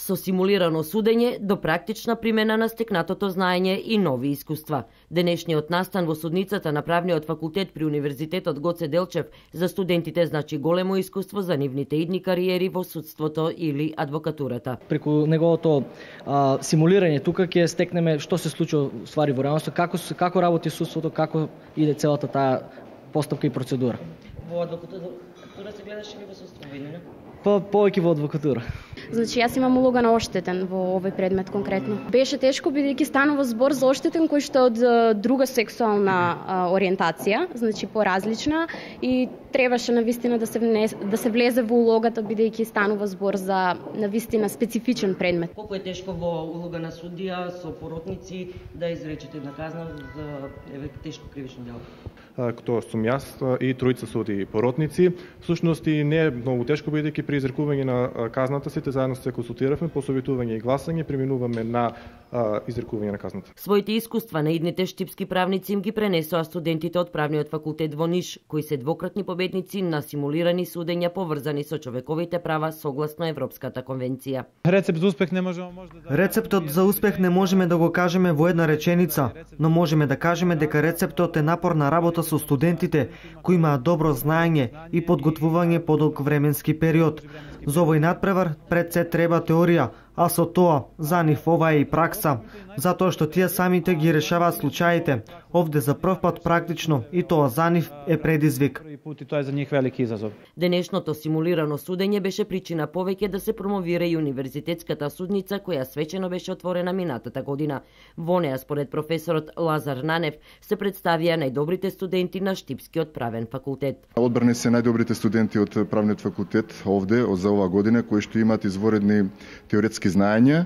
Со симулирано судење до практична примена на стекнатото знаење и нови искуства. Денешниот настан во судницата на Правниот факултет при Универзитетот Гоце Делчев за студентите значи големо искуство за нивните идни кариери во судството или адвокатурата. Преку неговото симулирање тука ќе стекнеме што се случува ствари во реалноста, како работи судството, како иде целата таа постапка и процедура. Во адвокатура се гледаш или во судство, не? Повеќе во адвокатура. Значи, јас имам улога на оштетен во овој предмет конкретно. Беше тешко бидејќи станува збор за оштетен кој што е од друга сексуална ориентација, значи поразлична, и требаше навистина да се влезе во улогата бидејќи станува збор за навистина специфичен предмет. Колку е тешко во улога на судија со поротници да изречете една казна за тешко кривично дело? Кто сум јас и тројца судии поротници. Всушност и не е многу тешко бидејќи при изрекување на казната сите заедно се консултиравме, посоветување и гласање, преминуваме на изрекување на казната. Своите искуства на идните штипски правници им ги пренесоа студентите од Правниот факултет во Ниш, кои се двократни победници на симулирани судења поврзани со човековите права согласно Европската конвенција. Рецептот за успех не можеме да го кажеме во една реченица, но можеме да кажеме дека рецептот е напорна работа со студентите кои имаат добро знаење и подготвување подолг временски период. За овој надпревар пред се треба теорија, а со тоа за нив ова е и пракса, затоа што тие самите ги решаваат случаите. Овде за прв пат практично и тоа за нив е предизвик. Денешното симулирано судење беше причина повеќе да се промовира и универзитетската судница која свечено беше отворена минатата година. Во неа, според професорот Лазар Нанев, се представија најдобрите студенти на Штипскиот правен факултет. Одбрани се најдобрите студенти од Правниот факултет овде за оваа година кои што имаат изворедни теоретски знаења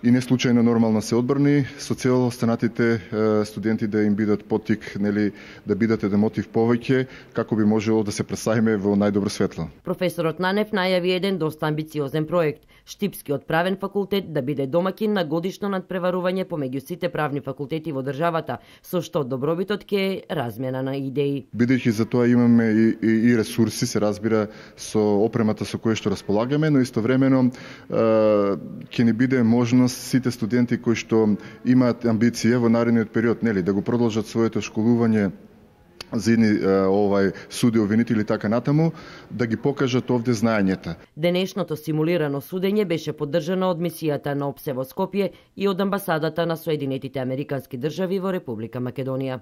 и не случајно нормално се одбрани со цел останатите студенти да им бидат поттик, нели, да бидат еден мотив повеќе како би можело да се представиме во најдобро светло. Професорот Нанев најави еден доста амбициозен проект. Штипскиот правен факултет да биде домакин на годишно надпреварување помеѓу сите правни факултети во државата, со што добробитот ќе е размена на идеи. Бидејќи за тоа имаме и ресурси, се разбира, со опремата со која што располагаме, но истовремено ќе ни биде можност сите студенти кои што имаат амбиција во наредниот период, нели, да го продолжат своето школување за едни суди, обвинители така натаму, да ги покажат овде знаењата. Денешното симулирано судење беше поддржано од мисијата на ОПСЕ во Скопје и од амбасадата на Соединетите Американски држави во Република Македонија.